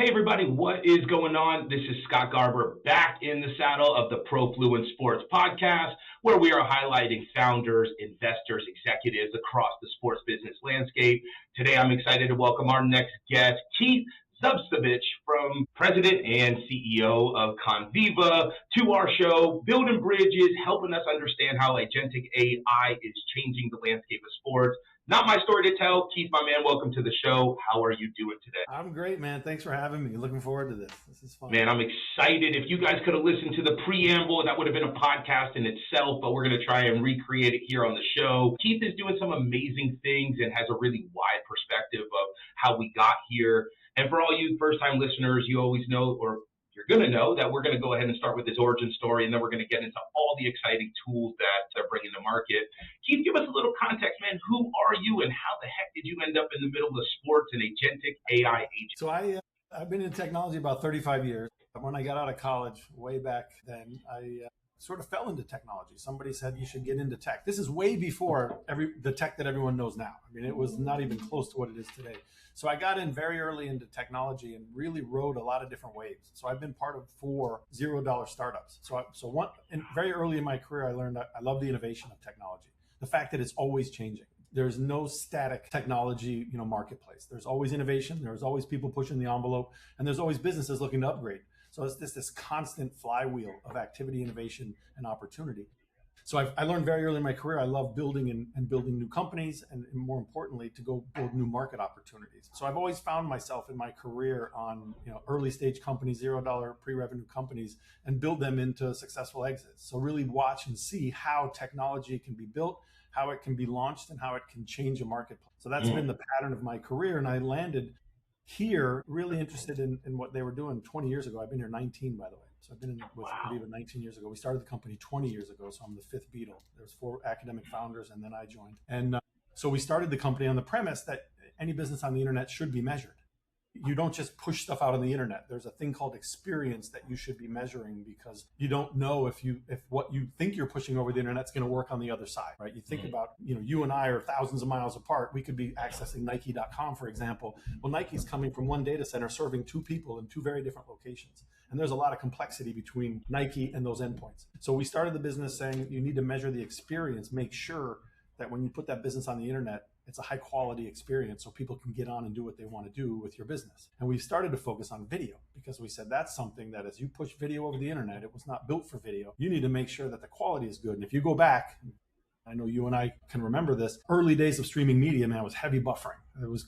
Hey everybody, what is going on? This is Scott Garber back in the saddle of the Profluence Sports Podcast, where we are highlighting founders, investors, executives across the sports business landscape. Today I'm excited to welcome our next guest, Keith Zubchevich, from President and CEO of Conviva, to our show, building bridges, helping us understand how Agentic AI is changing the landscape of sports. Not my story to tell. Keith, my man, welcome to the show. How are you doing today? I'm great, man. Thanks for having me. Looking forward to this. This is fun. Man, I'm excited. If you guys could have listened to the preamble, that would have been a podcast in itself, but we're going to try and recreate it here on the show. Keith is doing some amazing things and has a really wide perspective of how we got here. And for all you first-time listeners, you always know, or you're going to know, that we're going to go ahead and start with his origin story, and then we're going to get into all the exciting tools that they're bringing to market. Keith, give us a little context, man. Who are you, and how the heck did you end up in the middle of sports and Agentic AI agent? So I've been in technology about 35 years. When I got out of college, way back then, I sort of fell into technology. Somebody said you should get into tech. This is way before the tech that everyone knows now. I mean, it was not even close to what it is today. So I got in very early into technology and really rode a lot of different waves. So I've been part of 4 $0 startups. Very early in my career, I learned that I love the innovation of technology. The fact that it's always changing. There's no static technology, marketplace. There's always innovation. There's always people pushing the envelope, and there's always businesses looking to upgrade. So it's this constant flywheel of activity, innovation, and opportunity. So I learned very early in my career, I love building and building new companies, and more importantly, to go build new market opportunities. So I've always found myself in my career on early stage companies, $0 pre-revenue companies, and build them into successful exits. So really watch and see how technology can be built, how it can be launched, and how it can change a marketplace. So that's been the pattern of my career, and I landed here really interested in what they were doing 20 years ago. I've been here 19, by the way. So I've been with Conviva 19 years ago. We started the company 20 years ago, so I'm the 5th Beatle. There's 4 academic founders, and then I joined. And so we started the company on the premise that any business on the internet should be measured. You don't just push stuff out on the internet. There's a thing called experience that you should be measuring, because you don't know if what you think you're pushing over the internet is going to work on the other side, right? You think about, you and I are thousands of miles apart. We could be accessing Nike.com, for example. Well, Nike's coming from one data center serving 2 people in 2 very different locations. And there's a lot of complexity between Nike and those endpoints. So we started the business saying you need to measure the experience, make sure that when you put that business on the internet, it's a high quality experience so people can get on and do what they want to do with your business. And we started to focus on video, because we said that's something that as you push video over the internet, it was not built for video. You need to make sure that the quality is good. And if you go back, I know you and I can remember this, early days of streaming media, man, was heavy buffering. It was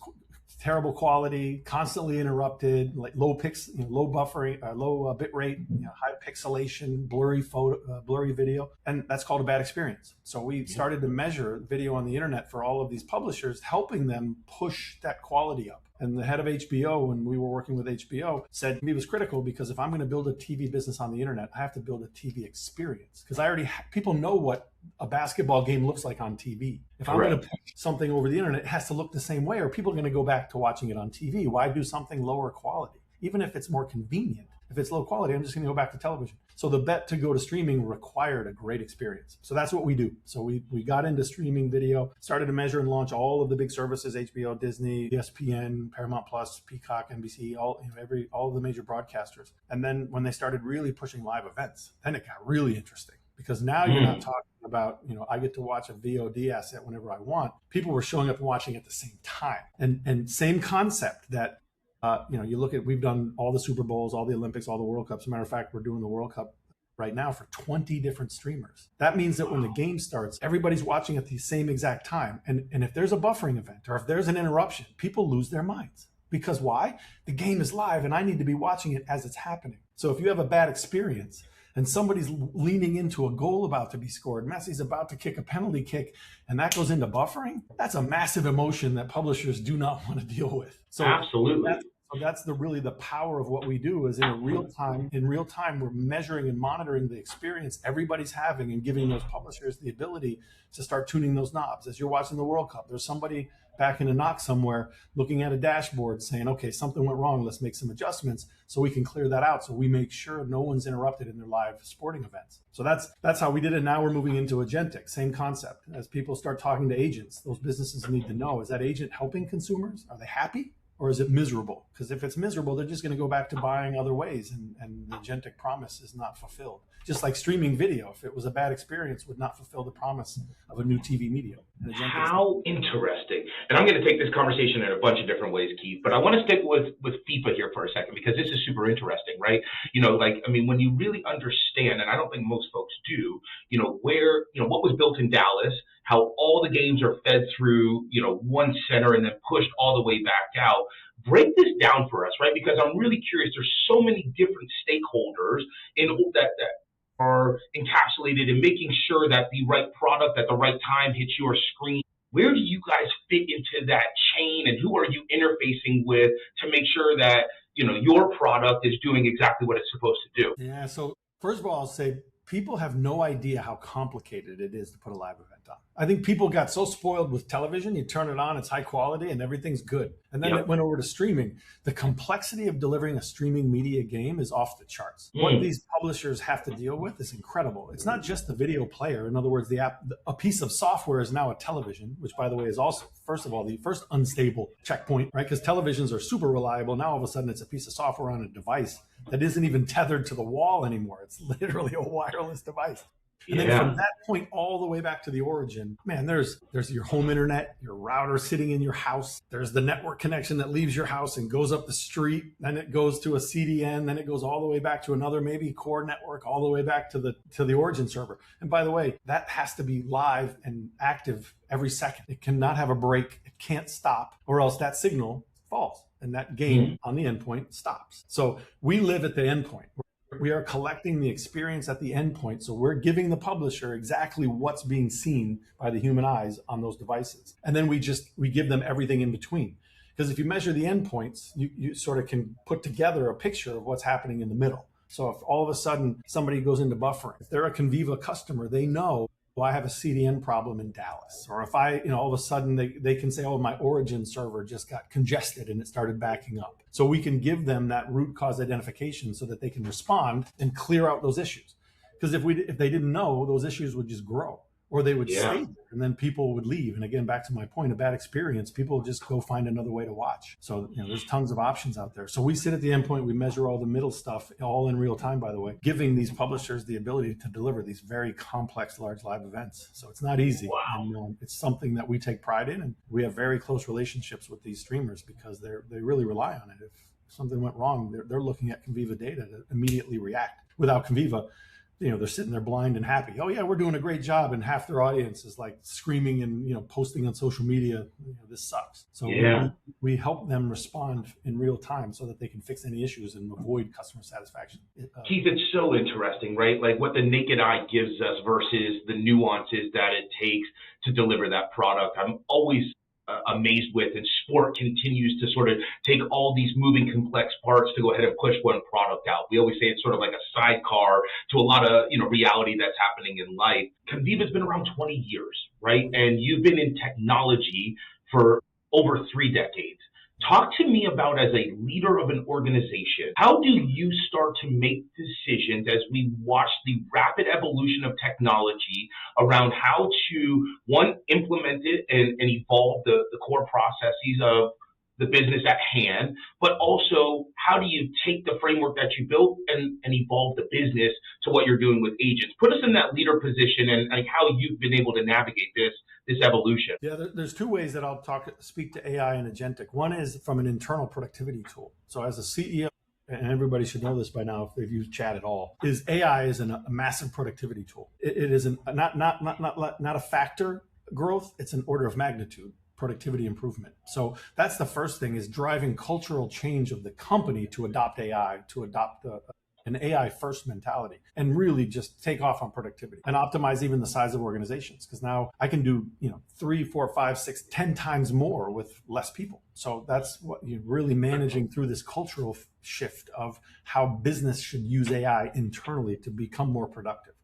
terrible quality, constantly interrupted, like low buffering, low bit rate, high pixelation, blurry video, and that's called a bad experience. So we started to measure video on the internet for all of these publishers, helping them push that quality up. And the head of HBO, when we were working with HBO, said it was critical, because if I'm going to build a TV business on the internet, I have to build a TV experience, because people know what a basketball game looks like on TV. If I'm going to put something over the internet, it has to look the same way, or people are going to go back to watching it on TV. Why do something lower quality? Even if it's more convenient, if it's low quality, I'm just going to go back to television. So the bet to go to streaming required a great experience. So that's what we do. So we got into streaming video, started to measure and launch all of the big services: HBO, Disney, ESPN, Paramount Plus, Peacock, NBC, all of the major broadcasters. And then when they started really pushing live events, then it got really interesting, because now you're not talking about, I get to watch a VOD asset whenever I want. People were showing up and watching at the same time. And same concept that, you look at, we've done all the Super Bowls, all the Olympics, all the World Cups. As a matter of fact, we're doing the World Cup right now for 20 different streamers. That means that when the game starts, everybody's watching at the same exact time. And if there's a buffering event, or if there's an interruption, people lose their minds. Because why? The game is live and I need to be watching it as it's happening. So if you have a bad experience and somebody's leaning into a goal about to be scored, Messi's about to kick a penalty kick, and that goes into buffering, that's a massive emotion that publishers do not want to deal with. So absolutely. That's really the power of what we do, is in real time, we're measuring and monitoring the experience everybody's having, and giving those publishers the ability to start tuning those knobs. As you're watching the World Cup, there's somebody back in a knock somewhere looking at a dashboard saying, okay, something went wrong, let's make some adjustments so we can clear that out, so we make sure no one's interrupted in their live sporting events. So that's how we did it. Now we're moving into Agentic, same concept. As people start talking to agents, those businesses need to know, is that agent helping consumers? Are they happy? or is it miserable? Because if it's miserable, they're just going to go back to buying other ways, and the agentic promise is not fulfilled. Just like streaming video, if it was a bad experience, would not fulfill the promise of a new TV medium. How interesting. And I'm going to take this conversation in a bunch of different ways, Keith, but I want to stick with FIFA here for a second, because this is super interesting, right? When you really understand, and I don't think most folks do, what was built in Dallas, how all the games are fed through, one center and then pushed all the way back out. Break this down for us, right? Because I'm really curious. There's so many different stakeholders that are encapsulated in making sure that the right product at the right time hits your screen. Where do you guys fit into that chain, and who are you interfacing with to make sure that your product is doing exactly what it's supposed to do? Yeah. So first of all, I'll say people have no idea how complicated it is to put a live event on. I think people got so spoiled with television. You turn it on, it's high quality, and everything's good. And then it went over to streaming. The complexity of delivering a streaming media game is off the charts. What these publishers have to deal with is incredible. It's not just the video player. In other words, a piece of software is now a television, which, by the way, is also, first of all, the first unstable checkpoint, right? Because televisions are super reliable. Now, all of a sudden, it's a piece of software on a device that isn't even tethered to the wall anymore. It's literally a wireless device. And then from that point all the way back to the origin, man, there's your home internet, your router sitting in your house. There's the network connection that leaves your house and goes up the street. Then it goes to a CDN. Then it goes all the way back to another maybe core network, all the way back to the origin server. And by the way, that has to be live and active every second. It cannot have a break. It can't stop, or else that signal falls and that game on the endpoint stops. So we live at the endpoint. We are collecting the experience at the endpoint. So we're giving the publisher exactly what's being seen by the human eyes on those devices. And then we give them everything in between. Because if you measure the endpoints, you sort of can put together a picture of what's happening in the middle. So if all of a sudden somebody goes into buffering, if they're a Conviva customer, they know, well, I have a CDN problem in Dallas. Or if all of a sudden they can say, oh, my origin server just got congested and it started backing up. So we can give them that root cause identification so that they can respond and clear out those issues. Because if they didn't know, those issues would just grow, or they would stay there, and then people would leave. And again, back to my point, a bad experience, people just go find another way to watch. So there's tons of options out there. So we sit at the endpoint, we measure all the middle stuff, all in real time, by the way, giving these publishers the ability to deliver these very complex, large live events. So it's not easy. Wow. And it's something that we take pride in, and we have very close relationships with these streamers because they really rely on it. If something went wrong, they're looking at Conviva data to immediately react. Without Conviva, they're sitting there blind and happy. Oh yeah, we're doing a great job, and half their audience is like screaming and posting on social media, this sucks. So we help them respond in real time so that they can fix any issues and avoid customer satisfaction. Keith, it's so interesting, right? Like what the naked eye gives us versus the nuances that it takes to deliver that product. I'm always amazed with, and sport continues to sort of take all these moving complex parts to go ahead and push one product out. We always say it's sort of like a sidecar to a lot of reality that's happening in life. Conviva's been around 20 years, right? And you've been in technology for over 3 decades. Talk to me about, as a leader of an organization, how do you start to make decisions as we watch the rapid evolution of technology around how to, one, implement it and evolve the core processes of the business at hand, but also how do you take the framework that you built and evolve the business to what you're doing with agents? Put us in that leader position and how you've been able to navigate this evolution. Yeah, there's 2 ways that I'll speak to AI and Agentic. One is from an internal productivity tool. So as a CEO, and everybody should know this by now if they've used chat at all, AI is a massive productivity tool. It is not a factor growth, it's an order of magnitude productivity improvement. So that's the first thing, is driving cultural change of the company to adopt AI, to adopt an AI first mentality, and really just take off on productivity and optimize even the size of organizations. Because now I can do 3, 4, 5, 6, 10 times more with less people. So that's what you're really managing through this cultural shift of how business should use AI internally to become more productive.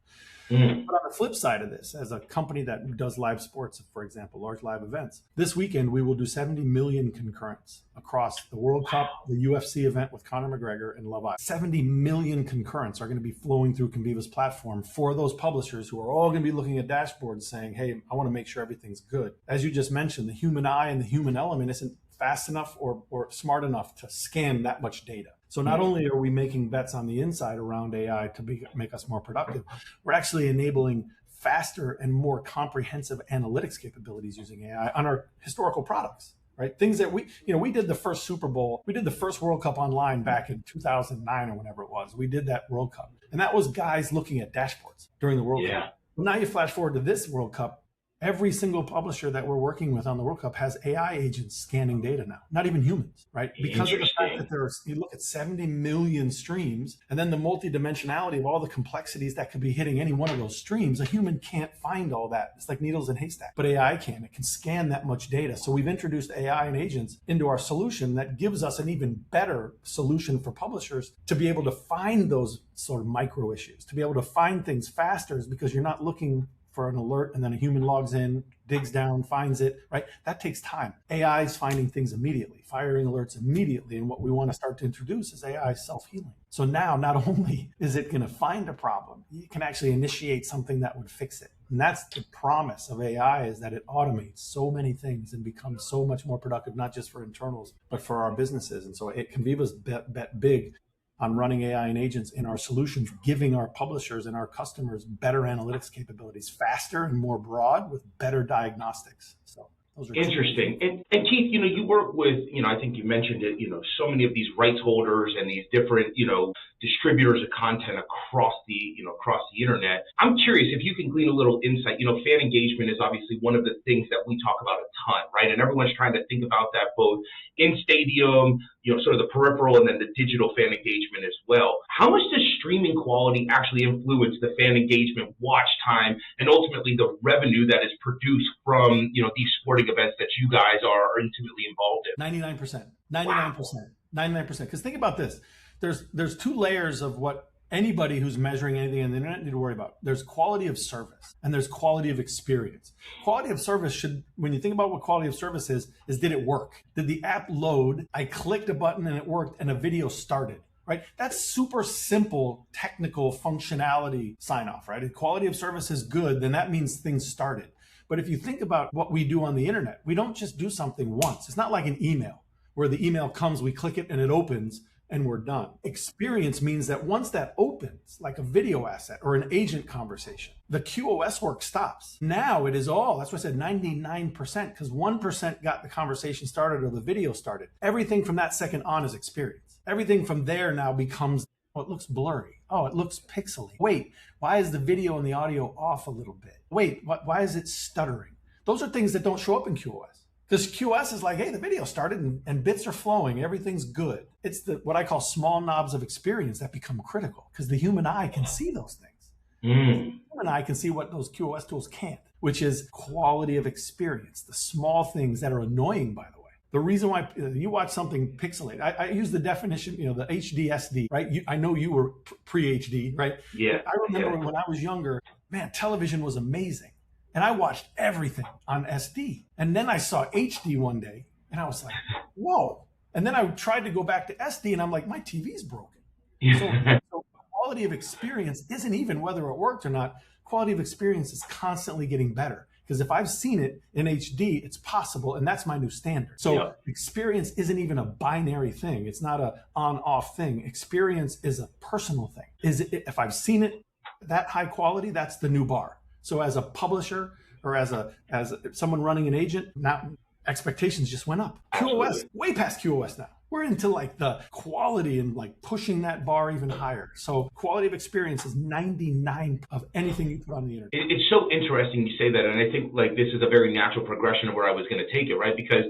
But on the flip side of this, as a company that does live sports, for example, large live events, this weekend we will do 70 million concurrents across the World Cup, the UFC event with Conor McGregor and Love Island. 70 million concurrents are going to be flowing through Conviva's platform for those publishers who are all going to be looking at dashboards saying, hey, I want to make sure everything's good. As you just mentioned, the human eye and the human element isn't fast enough or smart enough to scan that much data. So not only are we making bets on the inside around AI to make us more productive, we're actually enabling faster and more comprehensive analytics capabilities using AI on our historical products, right? Things that we did the first Super Bowl, we did the first World Cup online back in 2009 or whenever it was. We did that World Cup. And that was guys looking at dashboards during the World Cup. Well, now you flash forward to this World Cup. Every single publisher that we're working with on the World Cup has AI agents scanning data now, not even humans, right? Because of the fact that you look at 70 million streams and then the multidimensionality of all the complexities that could be hitting any one of those streams, a human can't find all that. It's like needles in haystack, but AI can. It can scan that much data. So we've introduced AI and agents into our solution that gives us an even better solution for publishers to be able to find those sort of micro issues, to be able to find things faster, because you're not looking for an alert and then a human logs in, digs down, finds it, right? That takes time. AI is finding things immediately, firing alerts immediately. And what we want to start to introduce is AI self-healing. So now not only is it going to find a problem, you can actually initiate something that would fix it. And that's the promise of AI, is that it automates so many things and becomes so much more productive, not just for internals, but for our businesses. And so Conviva's bet big on running AI and agents in our solutions, giving our publishers and our customers better analytics capabilities, faster and more broad with better diagnostics. So those are interesting. And Keith, you work with, I think you mentioned it, so many of these rights holders and these different, distributors of content across the internet. I'm curious if you can glean a little insight. Fan engagement is obviously one of the things that we talk about a ton, right? And everyone's trying to think about that both in stadium, sort of the peripheral, and then the digital fan engagement as well. How much does streaming quality actually influence the fan engagement, watch time, and ultimately the revenue that is produced from, these sporting events that you guys are intimately involved in? 99%. 99%. Because think about this. There's two layers of what anybody who's measuring anything on the internet need to worry about. There's quality of service and there's quality of experience. Quality of service when you think about what quality of service is did it work? Did the app load? I clicked a button and it worked and a video started, right? That's super simple technical functionality sign off, right? If quality of service is good, then that means things started. But if you think about what we do on the internet, we don't just do something once. It's not like an email where the email comes, we click it and it opens and we're done. Experience means that once that opens, like a video asset or an agent conversation, the QoS work stops. Now it is that's why I said 99%, because 1% got the conversation started or the video started. Everything from that second on is experience. Everything from there now becomes, it looks blurry. Oh, it looks pixely. Wait, why is the video and the audio off a little bit? Wait, why is it stuttering? Those are things that don't show up in QoS. Because QoS is like, hey, the video started and bits are flowing. Everything's good. It's what I call small knobs of experience that become critical, because the human eye can see those things. The human eye can see what those QoS tools can't, which is quality of experience, the small things that are annoying, by the way. The reason why you watch something pixelated, I use the definition, the HDSD, right? I know you were pre-HD, right? Yeah. I remember when I was younger, man, television was amazing. And I watched everything on SD. And then I saw HD one day and I was like, whoa. And then I tried to go back to SD and I'm like, my TV's broken. So quality of experience isn't even whether it worked or not. Quality of experience is constantly getting better. Because if I've seen it in HD, it's possible. And that's my new standard. So experience isn't even a binary thing. It's not a on-off thing. Experience is a personal thing. If I've seen it that high quality, that's the new bar. So as a publisher or as someone running an agent, now expectations just went up. QoS, way past QoS now. We're into like the quality and like pushing that bar even higher. So quality of experience is 99 of anything you put on the internet. It's so interesting you say that. And I think like this is a very natural progression of where I was going to take it, right? Because,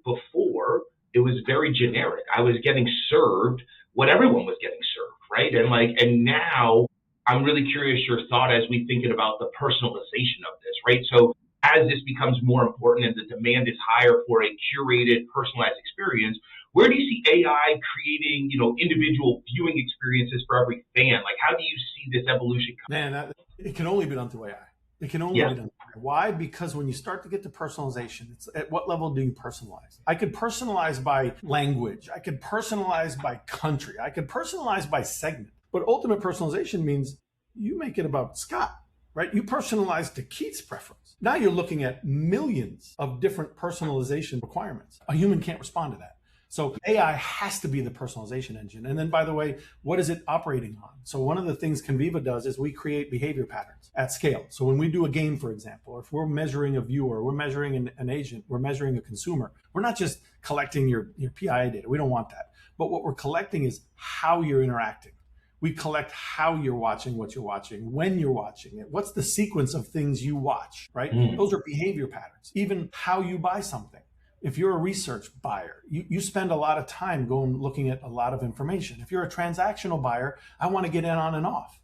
before it was very generic. I was getting served what everyone was getting served, right? And now I'm really curious your thought as we thinking about the personalization of this, right? So as this becomes more important and the demand is higher for a curated, personalized experience, where do you see AI creating, individual viewing experiences for every fan? Like, how do you see this evolution coming? Man, it can only be done through AI. It can only be done through AI. Why? Because when you start to get to personalization, it's at what level do you personalize? I could personalize by language. I could personalize by country. I could personalize by segment. But ultimate personalization means you make it about Scott. right? You personalize to Keith's preference. Now you're looking at millions of different personalization requirements. A human can't respond to that. So AI has to be the personalization engine. And then, by the way, what is it operating on? So one of the things Conviva does is we create behavior patterns at scale. So when we do a game, for example, or if we're measuring a viewer, we're measuring an agent, we're measuring a consumer, we're not just collecting your PII data. We don't want that. But what we're collecting is how you're interacting. We collect how you're watching what you're watching, when you're watching it, what's the sequence of things you watch, right? Those are behavior patterns. Even how you buy something. If you're a research buyer, you spend a lot of time looking at a lot of information. If you're a transactional buyer, I want to get in on and off.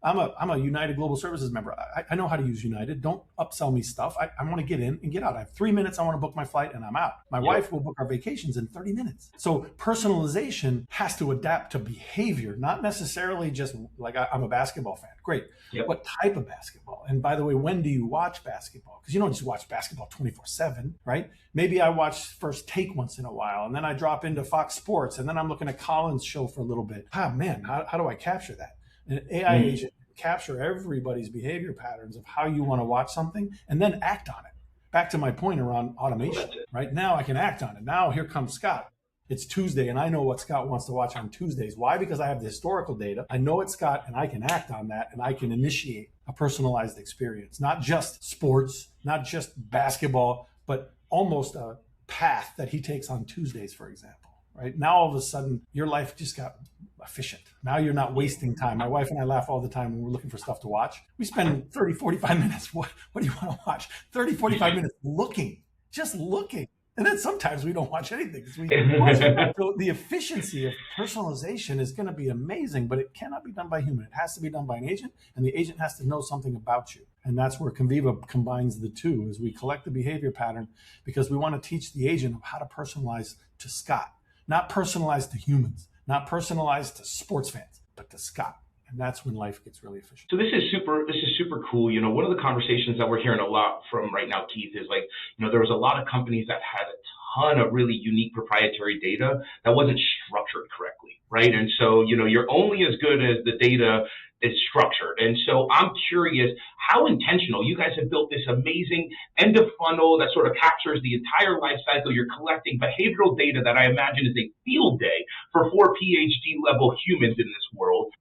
I'm a United Global Services member. I know how to use United. Don't upsell me stuff. I want to get in and get out. I have 3 minutes. I want to book my flight and I'm out. My wife will book our vacations in 30 minutes. So personalization has to adapt to behavior, not necessarily just like I'm a basketball fan. Great. What type of basketball? And by the way, when do you watch basketball? Because you don't just watch basketball 24/7, right? Maybe I watch First Take once in a while, and then I drop into Fox Sports, and then I'm looking at Colin's show for a little bit. Man, how do I capture that? An AI agent can capture everybody's behavior patterns of how you want to watch something and then act on it. Back to my point around automation, right? Now I can act on it. Now here comes Scott. It's Tuesday and I know what Scott wants to watch on Tuesdays. Why? Because I have the historical data. I know it's Scott and I can act on that and I can initiate a personalized experience. Not just sports, not just basketball, but almost a path that he takes on Tuesdays, for example, right? Now all of a sudden your life just got efficient. Now you're not wasting time. My wife and I laugh all the time when we're looking for stuff to watch. We spend 30, 45 minutes. What do you want to watch? 30, 45 minutes looking, just looking. And then sometimes we don't watch anything. So the efficiency of personalization is going to be amazing, but it cannot be done by a human. It has to be done by an agent, and the agent has to know something about you. And that's where Conviva combines the two, is we collect the behavior pattern because we want to teach the agent of how to personalize to Scott, not personalized to humans, not personalized to sports fans, but to Scott. And that's when life gets really efficient. So this is super cool. You know, one of the conversations that we're hearing a lot from right now, Keith, is like, you know, there was a lot of companies that had a ton of really unique proprietary data that wasn't structured correctly, right? And so, you know, you're only as good as the data is structured. And so I'm curious how intentional you guys have built this amazing end of funnel that sort of captures the entire life cycle. You're collecting behavioral data that I imagine is a field day for 4 PhD level humans in this world.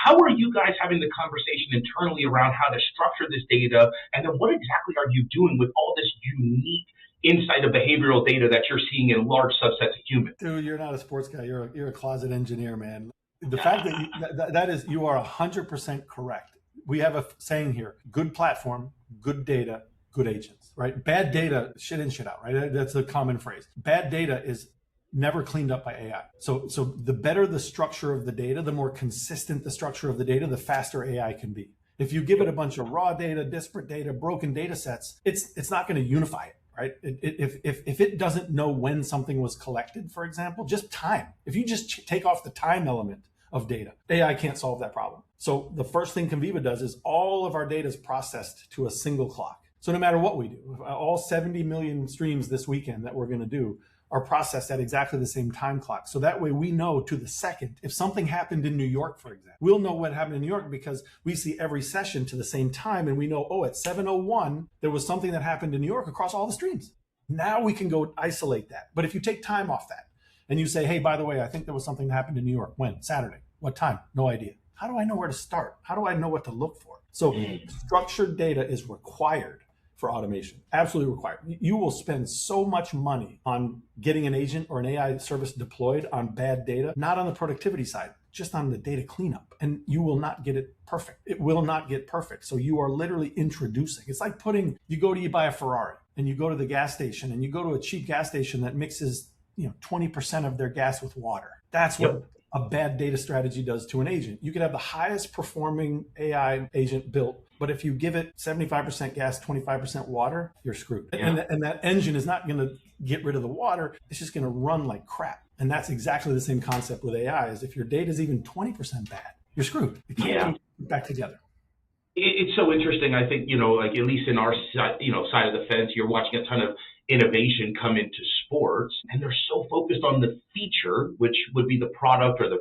How are you guys having the conversation internally around how to structure this data? And then what exactly are you doing with all this unique insight of behavioral data that you're seeing in large subsets of humans? Dude, you're not a sports guy. You're a closet engineer, man. The fact that you are 100% correct. We have a saying here: good platform, good data, good agents, right? Bad data, shit in, shit out, right? That's a common phrase. Bad data is never cleaned up by AI. So the better the structure of the data, the more consistent the structure of the data, the faster AI can be. If you give it a bunch of raw data, disparate data, broken data sets, it's not going to unify it, right? If it doesn't know when something was collected, for example, just time. If you just take off the time element of data, AI can't solve that problem. So the first thing Conviva does is all of our data is processed to a single clock. So no matter what we do, all 70 million streams this weekend that we're going to do are processed at exactly the same time clock. So that way we know to the second, if something happened in New York, for example, we'll know what happened in New York because we see every session to the same time. And we know, at 7:01, there was something that happened in New York across all the streams. Now we can go isolate that. But if you take time off that and you say, hey, by the way, I think there was something that happened in New York. When? Saturday. What time? No idea. How do I know where to start? How do I know what to look for? So structured data is required for automation. Absolutely required. You will spend so much money on getting an agent or an AI service deployed on bad data, not on the productivity side, just on the data cleanup. And you will not get it perfect. It will not get perfect. So you are literally introducing. It's like you buy a Ferrari and you go to the gas station and you go to a cheap gas station that mixes 20% of their gas with water. That's what a bad data strategy does to an agent. You could have the highest performing AI agent built, but if you give it 75% gas, 25% water, you're screwed. Yeah. And that engine is not going to get rid of the water. It's just going to run like crap. And that's exactly the same concept with AI, is if your data is even 20% bad, you're screwed. You can't keep it back together. It's so interesting. I think, like at least in our side of the fence, you're watching a ton of innovation come into sports, and they're so focused on the feature, which would be the product or the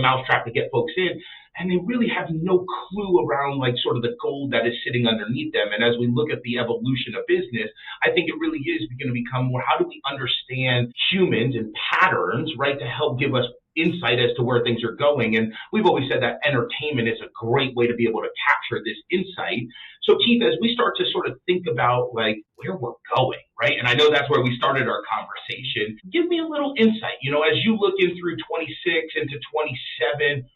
mousetrap to get folks in, and they really have no clue around like sort of the gold that is sitting underneath them. And as we look at the evolution of business, I think it really is going to become more, how do we understand humans and patterns, right, to help give us insight as to where things are going. And we've always said that entertainment is a great way to be able to capture this insight. So Keith, as we start to sort of think about like where we're going, right? And I know that's where we started our conversation. Give me a little insight, as you look in through 26 into 27,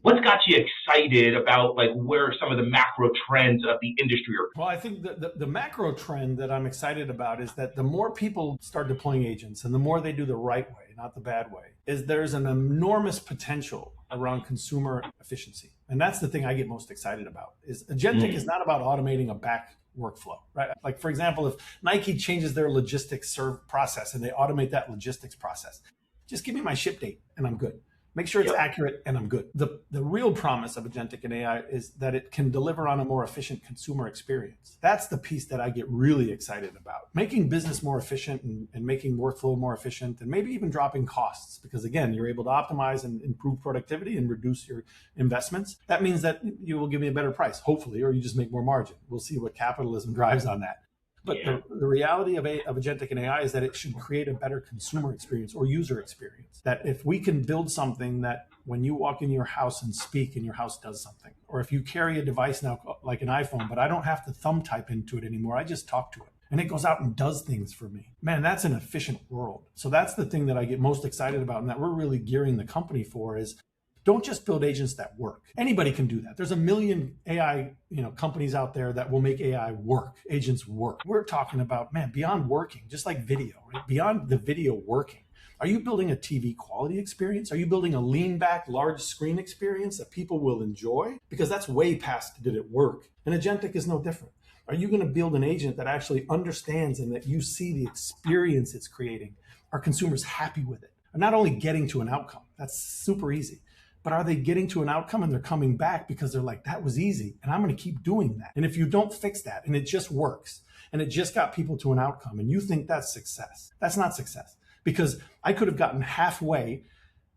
what's got you excited about like where some of the macro trends of the industry are? Well, I think the macro trend that I'm excited about is that the more people start deploying agents and the more they do the right way, not the bad way, is there's an enormous potential around consumer efficiency. And that's the thing I get most excited about. Is Agentic is not about automating a back workflow, right? Like, for example, if Nike changes their logistics serve process and they automate that logistics process, just give me my ship date and I'm good. Make sure it's accurate and I'm good. The real promise of Agentic and AI is that it can deliver on a more efficient consumer experience. That's the piece that I get really excited about. Making business more efficient and making workflow more efficient and maybe even dropping costs, because again, you're able to optimize and improve productivity and reduce your investments. That means that you will give me a better price, hopefully, or you just make more margin. We'll see what capitalism drives on that. But the reality of Agentic and AI is that it should create a better consumer experience or user experience. That if we can build something that when you walk in your house and speak and your house does something, or if you carry a device now like an iPhone, but I don't have to thumb type into it anymore, I just talk to it and it goes out and does things for me. Man, that's an efficient world. So that's the thing that I get most excited about and that we're really gearing the company for is don't just build agents that work. Anybody can do that. There's a million AI, companies out there that will make AI work, agents work. We're talking about, man, beyond working, just like video, right? Beyond the video working. Are you building a TV quality experience? Are you building a lean back, large screen experience that people will enjoy? Because that's way past did it work. And Agentic is no different. Are you going to build an agent that actually understands and that you see the experience it's creating? Are consumers happy with it? Are not only getting to an outcome, that's super easy. But are they getting to an outcome and they're coming back because they're like, that was easy and I'm going to keep doing that. And if you don't fix that and it just works and it just got people to an outcome and you think that's success, that's not success, because I could have gotten halfway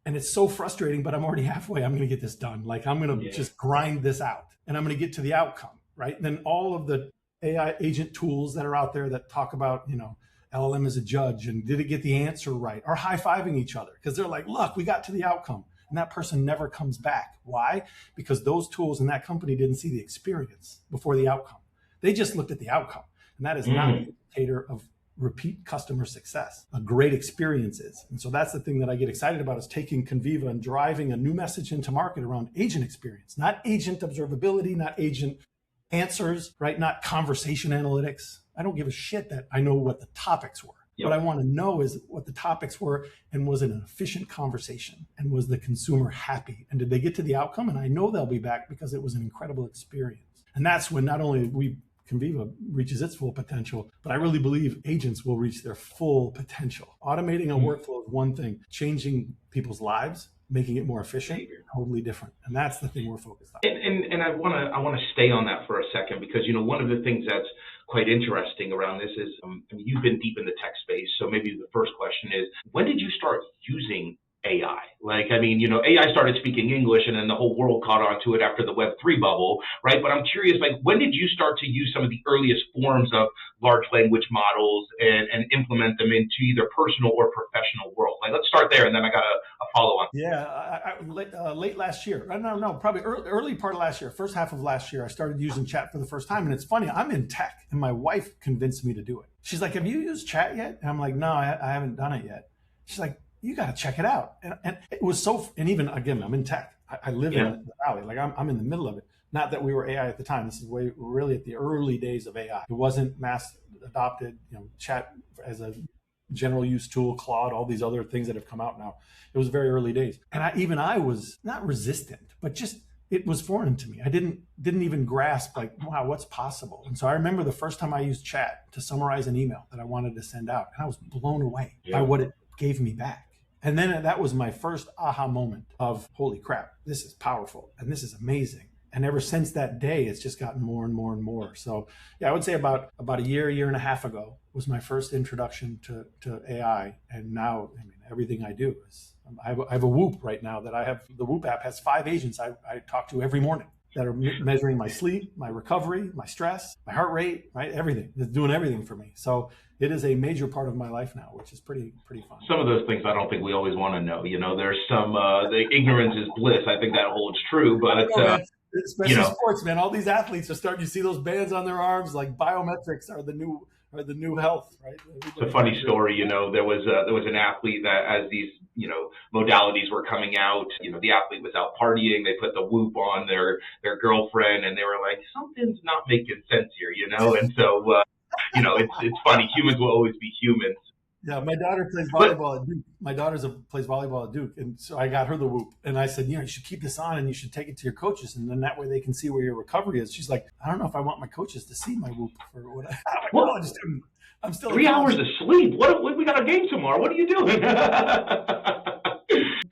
and it's so frustrating, but I'm already halfway. I'm going to get this done. Like I'm going to just grind this out and I'm going to get to the outcome, right? And then all of the AI agent tools that are out there that talk about, LLM as a judge and did it get the answer right, are high-fiving each other because they're like, look, we got to the outcome. And that person never comes back. Why? Because those tools in that company didn't see the experience before the outcome. They just looked at the outcome. And that is not an indicator of repeat customer success. A great experience is. And so that's the thing that I get excited about is taking Conviva and driving a new message into market around agent experience, not agent observability, not agent answers, right? Not conversation analytics. I don't give a shit that I know what the topics were. What I want to know is what the topics were and was it an efficient conversation and was the consumer happy and did they get to the outcome? And I know they'll be back because it was an incredible experience. And that's when not only Conviva reaches its full potential, but I really believe agents will reach their full potential. Automating a workflow is one thing, changing people's lives, making it more efficient, totally different. And that's the thing we're focused on. And I want to stay on that for a second because, one of the things that's quite interesting around this is you've been deep in the tech space. So maybe the first question is, when did you start using AI? AI started speaking English and then the whole world caught on to it after the Web3 bubble, right? But I'm curious, when did you start to use some of the earliest forms of large language models and implement them into either personal or professional world? Let's start there and then I got a follow on. Yeah, late last year. No, probably early part of last year, first half of last year, I started using chat for the first time. And it's funny, I'm in tech and my wife convinced me to do it. She's like, have you used chat yet? And I'm like, no, I haven't done it yet. She's like, you got to check it out. And it was and even again, I'm in tech. I live in the valley. I'm in the middle of it. Not that we were AI at the time. This is really at the early days of AI. It wasn't mass adopted, chat as a general use tool, Claude, all these other things that have come out now. It was very early days. And I was not resistant, but just, it was foreign to me. I didn't even grasp wow, what's possible. And so I remember the first time I used chat to summarize an email that I wanted to send out. And I was blown away by what it gave me back. And then that was my first aha moment of, holy crap, this is powerful and this is amazing. And ever since that day, it's just gotten more and more and more. So yeah, I would say about a year and a half ago was my first introduction to AI. And now, I mean, everything I do is, I have a Whoop right now that I have. The Whoop app has 5 agents I talk to every morning that are measuring my sleep, my recovery, my stress, my heart rate, right? Everything. It's doing everything for me. So it is a major part of my life now, which is pretty fun. Some of those things I don't think we always want to know. There's some, the ignorance is bliss. I think that holds true, but especially sports, man. All these athletes are starting to see those bands on their arms, like biometrics are the new health, right? It's a funny story. There was an athlete that, as these modalities were coming out, the athlete was out partying. They put the Whoop on their girlfriend, and they were like, something's not making sense here, And so, it's funny. Humans will always be humans. Yeah, my daughter plays volleyball at Duke. My daughter plays volleyball at Duke, and so I got her the Whoop, and I said, you should keep this on, and you should take it to your coaches, and then that way they can see where your recovery is. She's like, I don't know if I want my coaches to see my Whoop or what. I'm still 3 hours of sleep. What? We got a game tomorrow. What are you doing?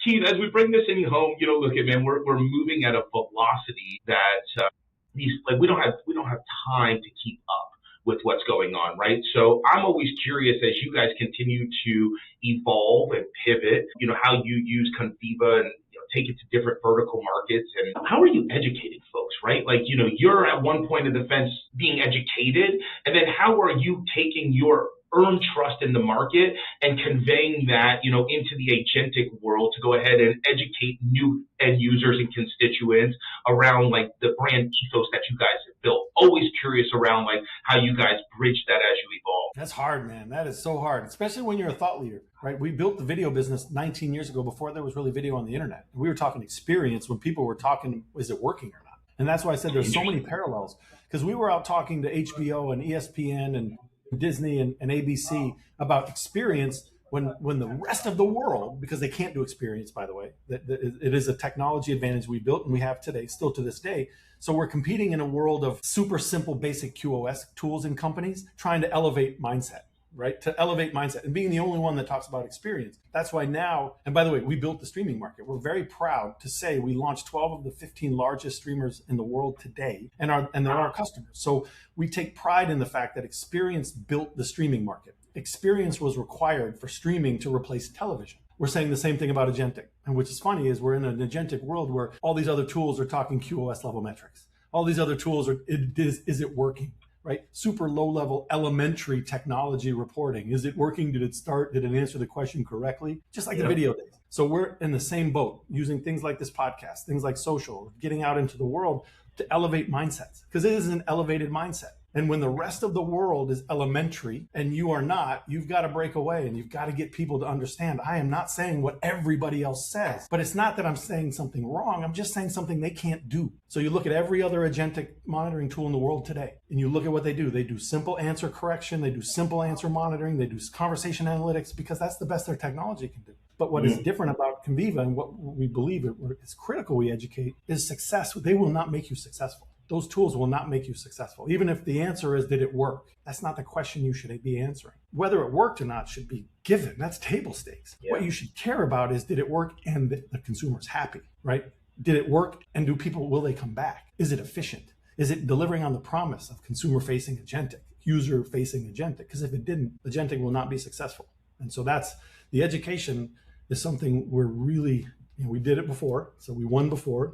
Keith, as we bring this in home, look at man, we're moving at a velocity that we don't have time to keep up with what's going on, right? So I'm always curious as you guys continue to evolve and pivot, how you use Conviva and take it to different vertical markets, and how are you educating folks, right? Like, you're at one point of the fence being educated, and then how are you taking your earned trust in the market and conveying that, into the agentic world to go ahead and educate new end users and constituents around like the brand ethos that you guys have built. Always curious around like how you guys bridge that as you evolve. That's hard, man. That is so hard, especially when you're a thought leader, right? We built the video business 19 years ago before there was really video on the internet. We were talking experience when people were talking, is it working or not? And that's why I said there's so many parallels, because we were out talking to HBO and ESPN and Disney and ABC about experience when the rest of the world, because they can't do experience, by the way, that it is a technology advantage we built and we have today, still to this day. So we're competing in a world of super simple, basic QoS tools and companies trying to elevate mindset, right? To elevate mindset and being the only one that talks about experience. That's why now, and by the way, we built the streaming market. We're very proud to say we launched 12 of the 15 largest streamers in the world today, and they're our customers. So we take pride in the fact that experience built the streaming market. Experience was required for streaming to replace television. We're saying the same thing about Agentic. And which is funny is we're in an Agentic world where all these other tools are talking QoS level metrics. All these other tools are, is it working? Right? Super low level elementary technology reporting. Is it working? Did it start? Did it answer the question correctly? Just like the video days. So we're in the same boat using things like this podcast, things like social, getting out into the world to elevate mindsets, because it is an elevated mindset. And when the rest of the world is elementary and you are not, you've got to break away and you've got to get people to understand. I am not saying what everybody else says, but it's not that I'm saying something wrong. I'm just saying something they can't do. So you look at every other agentic monitoring tool in the world today, and you look at what they do. They do simple answer correction. They do simple answer monitoring. They do conversation analytics, because that's the best their technology can do. But what is different about Conviva and what we believe is critical we educate is success. They will not make you successful. Those tools will not make you successful. Even if the answer is, did it work? That's not the question you should be answering. Whether it worked or not should be given. That's table stakes. Yeah. What you should care about is, did it work and the consumer's happy, right? Did it work and will they come back? Is it efficient? Is it delivering on the promise of consumer-facing agentic, user-facing agentic? Because if it didn't, agentic will not be successful. And so that's the education is something we're really, we did it before. So we won before.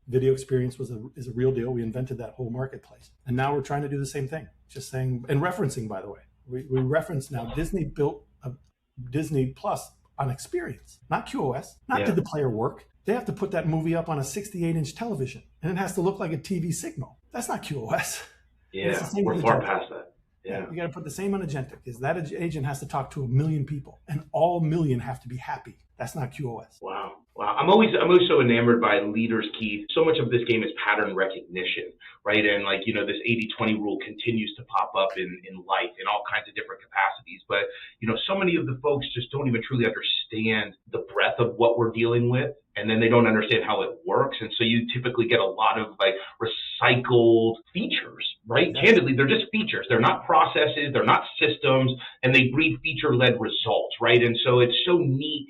Video experience is a real deal. We invented that whole marketplace. And now we're trying to do the same thing. Just saying, and referencing, by the way. We reference now, Disney built a Disney Plus on experience, not QoS, not did the player work. They have to put that movie up on a 68-inch television, and it has to look like a TV signal. That's not QoS. Yeah, we're far past that. Yeah. You got to put the same on Agentic, is that agent has to talk to 1 million people, and all 1 million have to be happy. That's not QoS. Wow. I'm always so enamored by leaders, Keith. So much of this game is pattern recognition, right? And like, this 80-20 rule continues to pop up in life in all kinds of different capacities. But, so many of the folks just don't even truly understand the breadth of what we're dealing with. And then they don't understand how it works. And so you typically get a lot of like recycled features, right? Yes. Candidly, they're just features. They're not processes. They're not systems. And they breed feature-led results, right? And so it's so neat,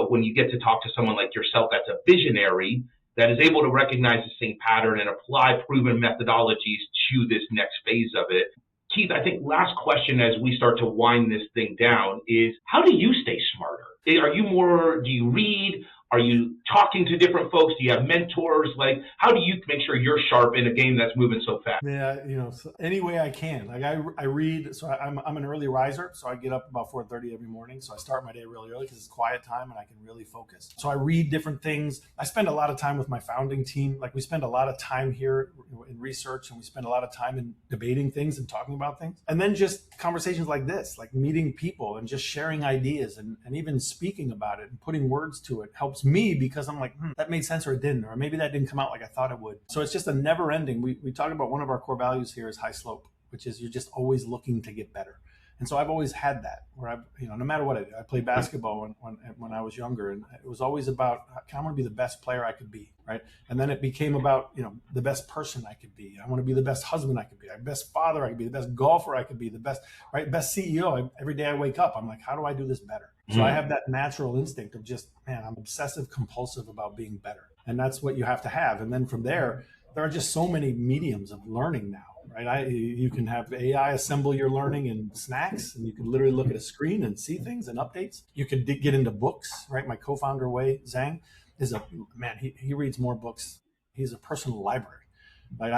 when you get to talk to someone like yourself that's a visionary that is able to recognize the same pattern and apply proven methodologies to this next phase of it. Keith, I think last question as we start to wind this thing down is, how do you stay smarter? Do you read? Are you talking to different folks? Do you have mentors? Like, how do you make sure you're sharp in a game that's moving so fast? Yeah, so any way I can. Like I read, so I'm an early riser, so I get up about 4:30 every morning. So I start my day really early because it's quiet time and I can really focus. So I read different things. I spend a lot of time with my founding team. Like we spend a lot of time here in research, and we spend a lot of time in debating things and talking about things. And then just conversations like this, like meeting people and just sharing ideas and even speaking about it and putting words to it helps me, because I'm like, that made sense or it didn't, or maybe that didn't come out like I thought it would. So it's just a never ending. We talk about one of our core values here is high slope, which is you're just always looking to get better. And so I've always had that where no matter what I do, I played basketball when I was younger, and it was always about, I want to be the best player I could be, right? And then it became about, the best person I could be. I want to be the best husband I could be, the best father I could be, the best golfer I could be, the best CEO. Every day I wake up, I'm like, how do I do this better? So I have that natural instinct of just, I'm obsessive compulsive about being better. And that's what you have to have. And then from there are just so many mediums of learning now, right? You can have AI assemble your learning in snacks, and you can literally look at a screen and see things and updates. You could get into books, right? My co-founder, Wei Zhang, is he reads more books. He's a personal library. Like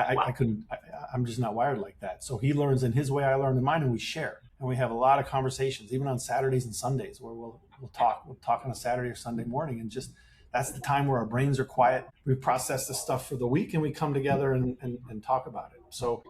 I'm just not wired like that. So he learns in his way, I learn in mine, and we share. And we have a lot of conversations, even on Saturdays and Sundays, where we'll talk. We'll talk on a Saturday or Sunday morning, and just that's the time where our brains are quiet. We process the stuff for the week, and we come together and talk about it. So,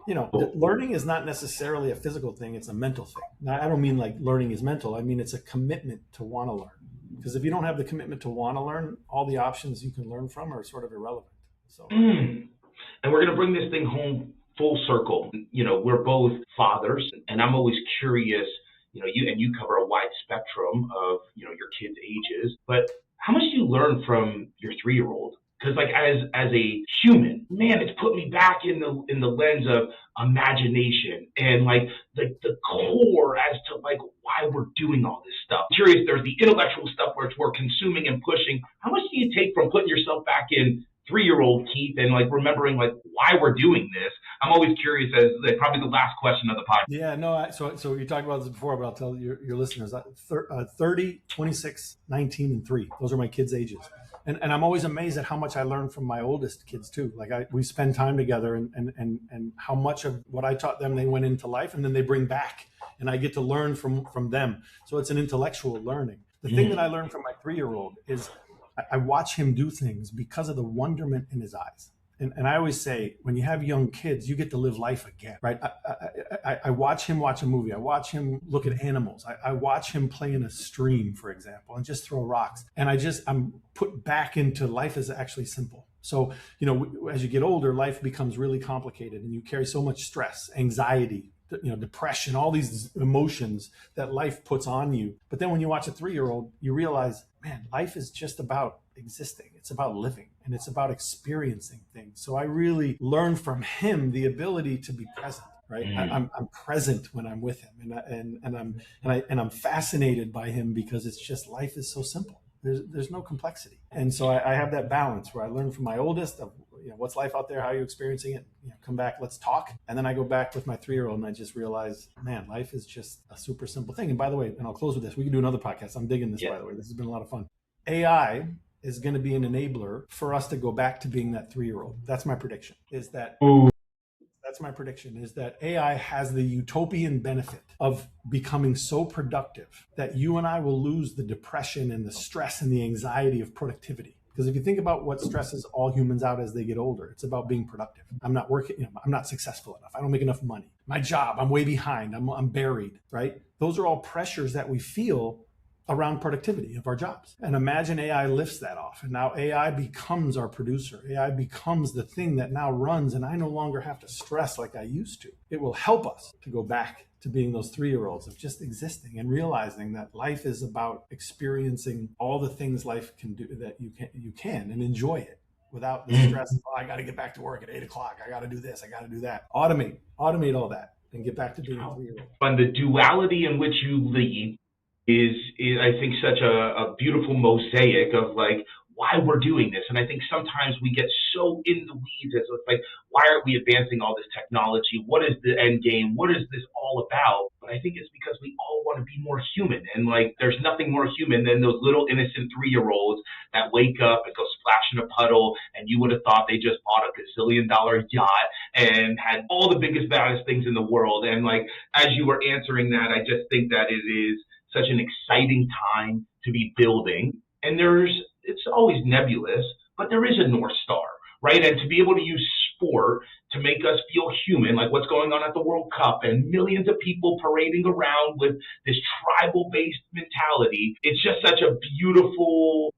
learning is not necessarily a physical thing. It's a mental thing. Now, I don't mean like learning is mental. I mean, it's a commitment to want to learn. Because if you don't have the commitment to want to learn, all the options you can learn from are sort of irrelevant. So, And we're going to bring this thing home full circle. We're both fathers, and I'm always curious, you cover a wide spectrum of, your kids' ages, but how much do you learn from your 3-year-old? Because like as a human, man, it's put me back in the lens of imagination and like the core as to like why we're doing all this stuff. I'm curious, there's the intellectual stuff where we're consuming and pushing. How much do you take from putting yourself back in 3-year-old Keith and like remembering like why we're doing this? I'm always curious, as like, probably the last question of the podcast. Yeah, no. So you talked about this before, but I'll tell your listeners: 30, 26, 19, and 3. Those are my kids' ages, and I'm always amazed at how much I learn from my oldest kids too. Like we spend time together, and how much of what I taught them they went into life, and then they bring back, and I get to learn from them. So it's an intellectual learning. The thing that I learned from my 3-year-old is I watch him do things because of the wonderment in his eyes. And I always say, when you have young kids, you get to live life again, right? I watch him watch a movie. I watch him look at animals. I watch him play in a stream, for example, and just throw rocks. And I'm put back into life is actually simple. So, as you get older, life becomes really complicated, and you carry so much stress, anxiety, depression, all these emotions that life puts on you. But then when you watch a 3-year-old, you realize, man, life is just about existing. It's about living, and it's about experiencing things. So I really learned from him the ability to be present, right? I'm present when I'm with him, and I'm fascinated by him because it's just, life is so simple. There's no complexity. And so I have that balance where I learn from my oldest of, what's life out there? How are you experiencing it? Come back, let's talk. And then I go back with my 3-year-old and I just realize, man, life is just a super simple thing. And by the way, and I'll close with this, we can do another podcast. I'm digging this, by the way. This has been a lot of fun. AI is going to be an enabler for us to go back to being that 3-year-old. That's my prediction, is that AI has the utopian benefit of becoming so productive that you and I will lose the depression and the stress and the anxiety of productivity. Because if you think about what stresses all humans out as they get older, it's about being productive. I'm not working, I'm not successful enough. I don't make enough money. My job, I'm way behind. I'm buried, right? Those are all pressures that we feel around productivity of our jobs. And imagine AI lifts that off. And now AI becomes our producer. AI becomes the thing that now runs, and I no longer have to stress like I used to. It will help us to go back to being those 3-year-olds of just existing and realizing that life is about experiencing all the things life can do, that you can and enjoy it without the stress of, I got to get back to work at 8 o'clock. I got to do this. I got to do that. Automate all that and get back to being a 3-year-old. And the duality in which you lead is I think such a beautiful mosaic of like why we're doing this. And I think sometimes we get so in the weeds as it's like, why aren't we advancing all this technology? What is the end game? What is this all about? But I think it's because we all want to be more human. And like, there's nothing more human than those little innocent 3-year-olds that wake up and go splash in a puddle. And you would have thought they just bought a gazillion-dollar yacht and had all the biggest, baddest things in the world. And like, as you were answering that, I just think that it is such an exciting time to be building. And it's always nebulous, but there is a North Star, right? And to be able to use sport to make us feel human, like what's going on at the World Cup and millions of people parading around with this tribal-based mentality, it's just such a beautiful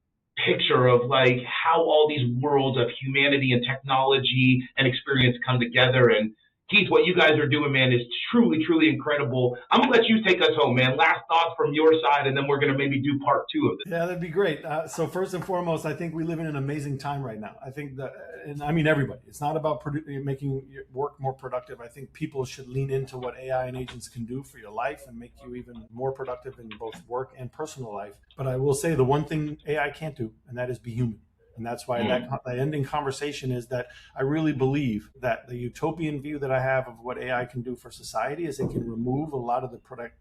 picture of like how all these worlds of humanity and technology and experience come together. And Keith, what you guys are doing, man, is truly, truly incredible. I'm going to let you take us home, man. Last thoughts from your side, and then we're going to maybe do part 2 of this. Yeah, that'd be great. So first and foremost, I think we live in an amazing time right now. I think that, and I mean everybody, it's not about making your work more productive. I think people should lean into what AI and agents can do for your life and make you even more productive in both work and personal life. But I will say the one thing AI can't do, and that is be human. And that's why that ending conversation is that I really believe that the utopian view that I have of what AI can do for society is it can remove a lot of the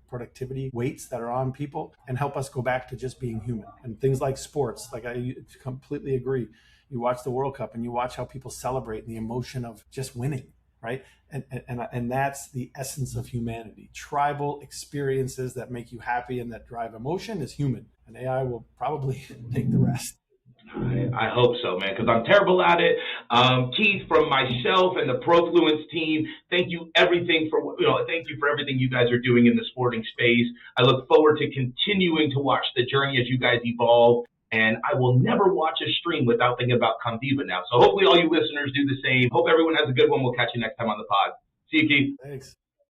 productivity weights that are on people and help us go back to just being human. And things like sports, like I completely agree. You watch the World Cup and you watch how people celebrate the emotion of just winning, right? And that's the essence of humanity. Tribal experiences that make you happy and that drive emotion is human. And AI will probably take the rest. I hope so, man, because I'm terrible at it. Keith, from myself and the Profluence team, thank you everything for thank you for everything you guys are doing in the sporting space. I look forward to continuing to watch the journey as you guys evolve. And I will never watch a stream without thinking about Conviva now. So hopefully all you listeners do the same. Hope everyone has a good one. We'll catch you next time on the pod. See you, Keith. Thanks.